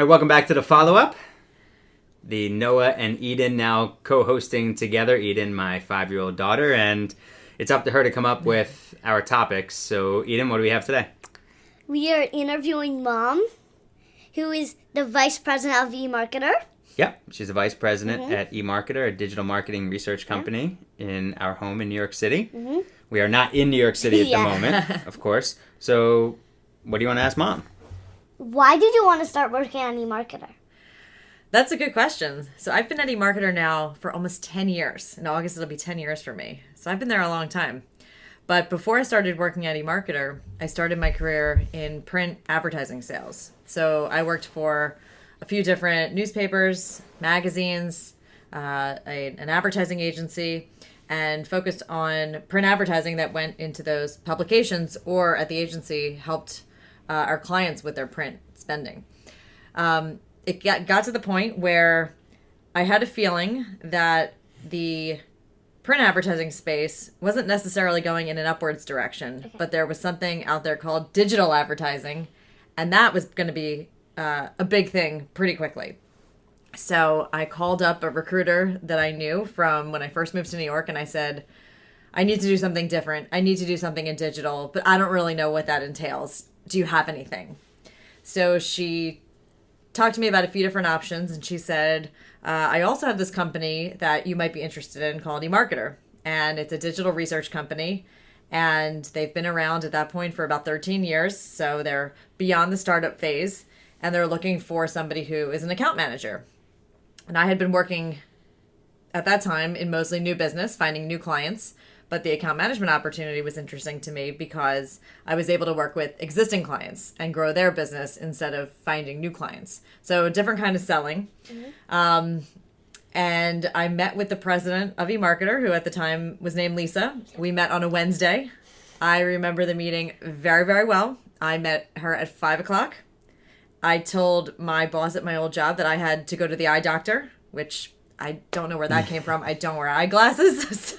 All right, welcome back to the follow-up. The Noah and Eden now co-hosting together. Eden, my 5-year-old daughter, and it's up to her to come up with our topics. So, Eden, what do we have today? We are interviewing Mom, who is the Vice President of eMarketer. Yep, she's a Vice President at eMarketer, a digital marketing research company in our home in New York City. We are not in New York City at the moment, of course. So, what do you want to ask Mom? Why did you want to start working on eMarketer? That's a good question. So I've been at eMarketer now for almost 10 years. In August, it'll be 10 years for me. So I've been there a long time. But before I started working at eMarketer, I started my career in print advertising sales. So I worked for a few different newspapers, magazines, an advertising agency, and focused on print advertising that went into those publications or at the agency helped our clients with their print spending. It got to the point where I had a feeling that the print advertising space wasn't necessarily going in an upwards direction, but there was something out there called digital advertising, and that was going to be a big thing pretty quickly. So I called up a recruiter that I knew from when I first moved to New York, and I said, I need to do something different. I need to do something in digital, but I don't really know what that entails. Do you have anything? So she talked to me about a few different options, and she said, I also have this company that you might be interested in called eMarketer, and it's a digital research company, and they've been around at that point for about 13 years, so they're beyond the startup phase, and they're looking for somebody who is an account manager. And I had been working at that time in mostly new business, finding new clients, but the account management opportunity was interesting to me because I was able to work with existing clients and grow their business instead of finding new clients. So a different kind of selling. And I met with the president of eMarketer, who at the time was named Lisa. We met on a Wednesday. I remember the meeting very, very well. I met her at 5 o'clock. I told my boss at my old job that I had to go to the eye doctor, which I don't know where that came from. I don't wear eyeglasses.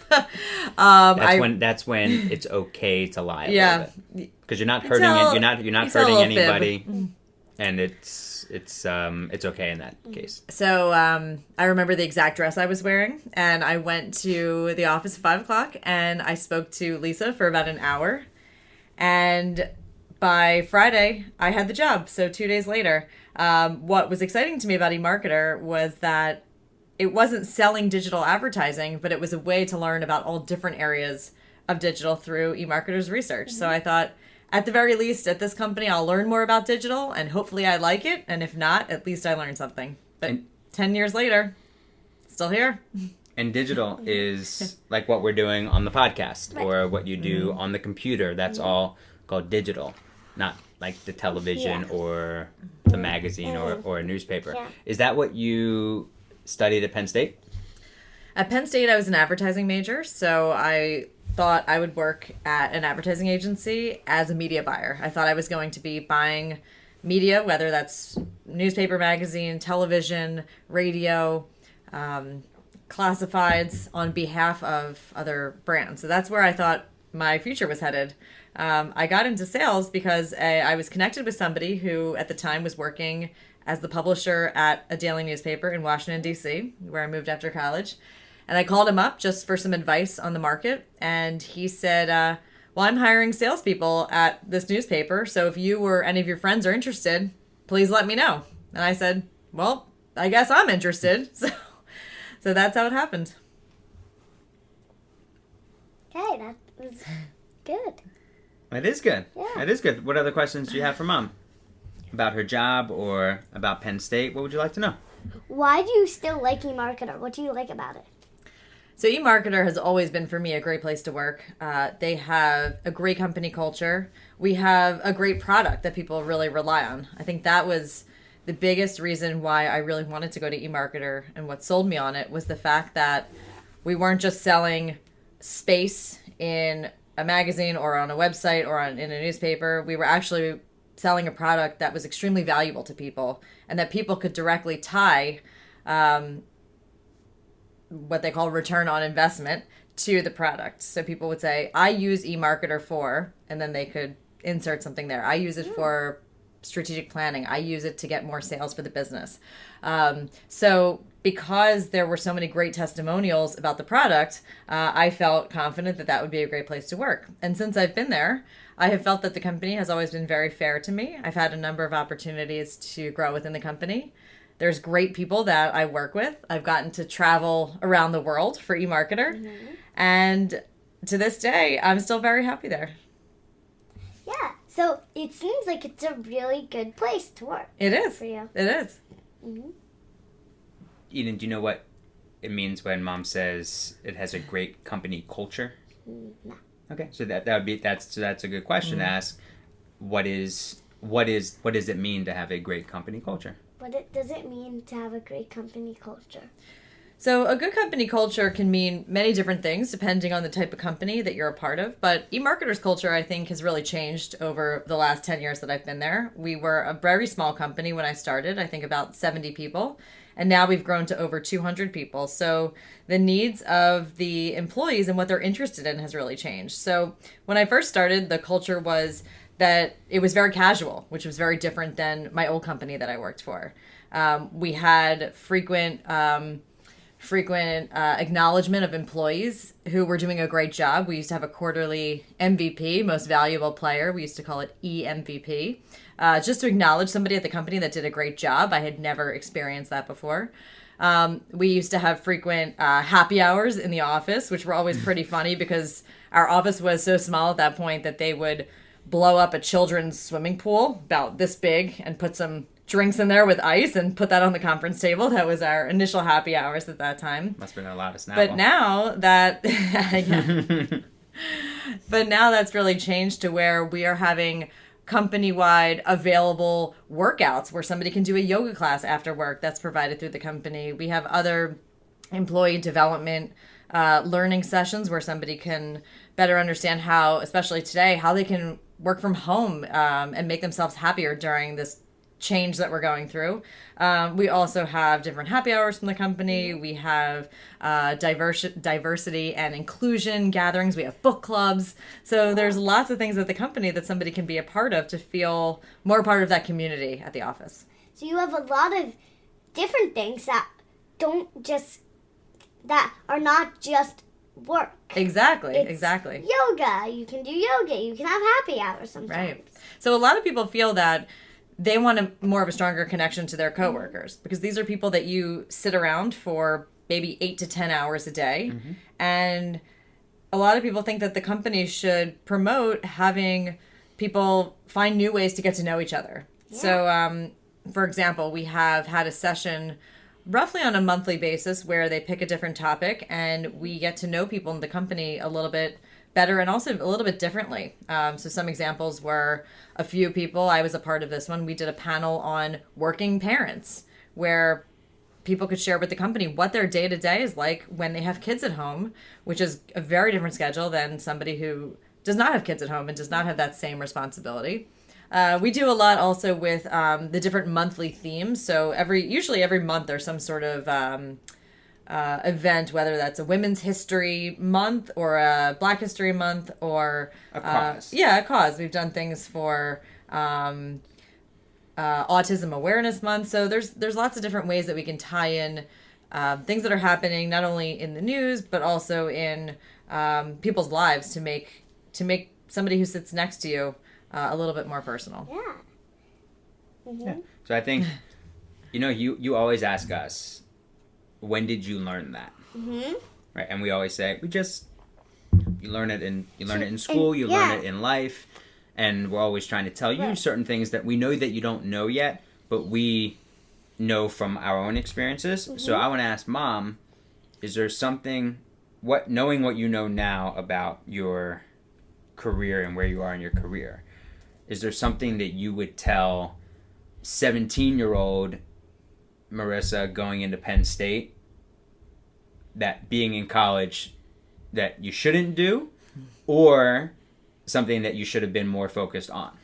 That's when it's okay to lie. Yeah, because you're not hurting You're not hurting anybody, and it's okay in that case. So I remember the exact dress I was wearing, and I went to the office at 5 o'clock, and I spoke to Lisa for about an hour, and by Friday I had the job. So 2 days later, what was exciting to me about eMarketer was that it wasn't selling digital advertising, but it was a way to learn about all different areas of digital through eMarketer's research. So I thought, at the very least, at this company, I'll learn more about digital, and hopefully I like it. And if not, at least I learned something. But 10 years later, still here. And digital is like what we're doing on the podcast or what you do on the computer. That's all called digital, not like the television or the magazine or a newspaper. Yeah. Is that what you studied at Penn State? At Penn State, I was an advertising major, so I thought I would work at an advertising agency as a media buyer. I thought I was going to be buying media, whether that's newspaper, magazine, television, radio, classifieds on behalf of other brands. So that's where I thought my future was headed. I got into sales because I was connected with somebody who at the time was working as the publisher at a daily newspaper in Washington, D.C., where I moved after college. And I called him up just for some advice on the market. And he said, well, I'm hiring salespeople at this newspaper, so if you or any of your friends are interested, please let me know. And I said, well, I guess I'm interested. So that's how it happened. Okay, that was good. It is good. Yeah. It is good. What other questions do you have for Mom? About her job or about Penn State? What would you like to know? Why do you still like eMarketer? What do you like about it? So eMarketer has always been, for me, a great place to work. They have a great company culture. We have a great product that people really rely on. I think that was the biggest reason why I really wanted to go to eMarketer, and what sold me on it was the fact that we weren't just selling space in a magazine or on a website or in a newspaper. We were actually selling a product that was extremely valuable to people and that people could directly tie what they call return on investment to the product. So people would say, I use eMarketer for, and then they could insert something there. I use it for strategic planning. I use it to get more sales for the business. So because there were so many great testimonials about the product, I felt confident that that would be a great place to work. And since I've been there, I have felt that the company has always been very fair to me. I've had a number of opportunities to grow within the company. There's great people that I work with. I've gotten to travel around the world for eMarketer. Mm-hmm. And to this day, I'm still very happy there. Yeah, so it seems like it's a really good place to work. It is. For you. It is. Mm-hmm. Eden, do you know what it means when Mom says it has a great company culture? No. Okay, so that's a good question to ask. What does it mean to have a great company culture? What does it mean to have a great company culture? So a good company culture can mean many different things depending on the type of company that you're a part of. But eMarketer's culture, I think, has really changed over the last 10 years that I've been there. We were a very small company when I started, I think about 70 people. And now we've grown to over 200 people. So the needs of the employees and what they're interested in has really changed. So when I first started, the culture was that it was very casual, which was very different than my old company that I worked for. We had frequent acknowledgement of employees who were doing a great job. We used to have a quarterly MVP, most valuable player. We used to call it eMVP, just to acknowledge somebody at the company that did a great job. I had never experienced that before. We used to have frequent happy hours in the office, which were always pretty funny because our office was so small at that point that they would blow up a children's swimming pool about this big and put some drinks in there with ice and put that on the conference table. That was our initial happy hours at that time. Must have been a lot of Snapple. But now that, but now that's really changed to where we are having company-wide available workouts where somebody can do a yoga class after work that's provided through the company. We have other employee development learning sessions where somebody can better understand how, especially today, how they can work from home and make themselves happier during this change that we're going through. We also have different happy hours from the company. We have diversity and inclusion gatherings. We have book clubs. So there's lots of things at the company that somebody can be a part of to feel more part of that community at the office. So you have a lot of different things that are not just work. Exactly. It's exactly. Yoga. You can do yoga. You can have happy hours sometimes. Right. So a lot of people feel that they want more of a stronger connection to their coworkers because these are people that you sit around for maybe 8 to 10 hours a day. Mm-hmm. And a lot of people think that the company should promote having people find new ways to get to know each other. Yeah. So, for example, we have had a session roughly on a monthly basis where they pick a different topic and we get to know people in the company a little bit better and also a little bit differently. So some examples were a few people, I was a part of this one, we did a panel on working parents where people could share with the company what their day-to-day is like when they have kids at home, which is a very different schedule than somebody who does not have kids at home and does not have that same responsibility. We do a lot also with the different monthly themes. So usually every month there's some sort of event, whether that's a Women's History Month or a Black History Month or a cause. A cause. We've done things for Autism Awareness Month. So there's lots of different ways that we can tie in things that are happening not only in the news but also in people's lives to make somebody who sits next to you a little bit more personal. Yeah. Mm-hmm. Yeah. So I think, you always ask us, when did you learn that? Mm-hmm. Right, and we always say you learn it in school, you learn it in life, and we're always trying to tell you certain things that we know that you don't know yet, but we know from our own experiences. Mm-hmm. So I want to ask Mom, is there something, knowing what you know now about your career and where you are in your career, is there something that you would tell 17-year-old Marissa going into Penn State that being in college that you shouldn't do, or something that you should have been more focused on?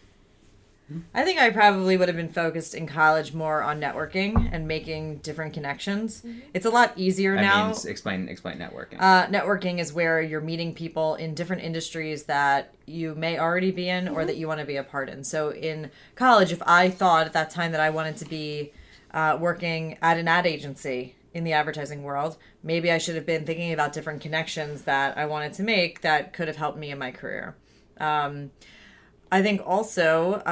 I think I probably would have been focused in college more on networking and making different connections. It's a lot easier That now. means explain networking. Networking is where you're meeting people in different industries that you may already be in or that you want to be a part in. So in college, if I thought at that time that I wanted to be working at an ad agency in the advertising world, maybe I should have been thinking about different connections that I wanted to make that could have helped me in my career. I think also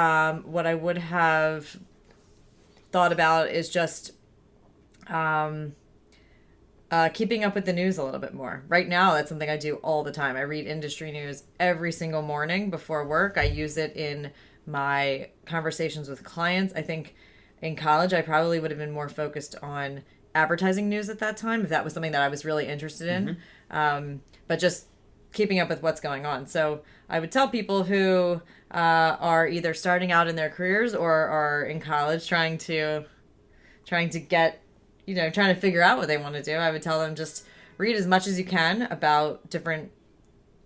what I would have thought about is just keeping up with the news a little bit more. Right now, that's something I do all the time. I read industry news every single morning before work. I use it in my conversations with clients. I think in college, I probably would have been more focused on advertising news at that time, if that was something that I was really interested in. But just keeping up with what's going on. So I would tell people who are either starting out in their careers or are in college trying to get, trying to figure out what they want to do. I would tell them just read as much as you can about different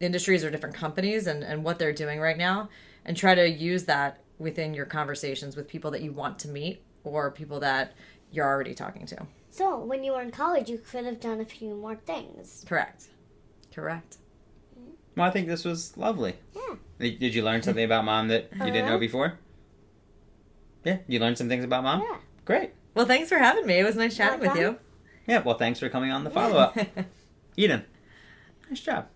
industries or different companies and what they're doing right now, and try to use that within your conversations with people that you want to meet or people that you're already talking to. So, when you were in college, you could have done a few more things. Correct. Well, I think this was lovely. Yeah. Did you learn something about Mom that you didn't know before? Yeah, you learned some things about Mom? Yeah. Great. Well, thanks for having me. It was nice chatting with you. Yeah, well, thanks for coming on the follow-up. Eden, nice job.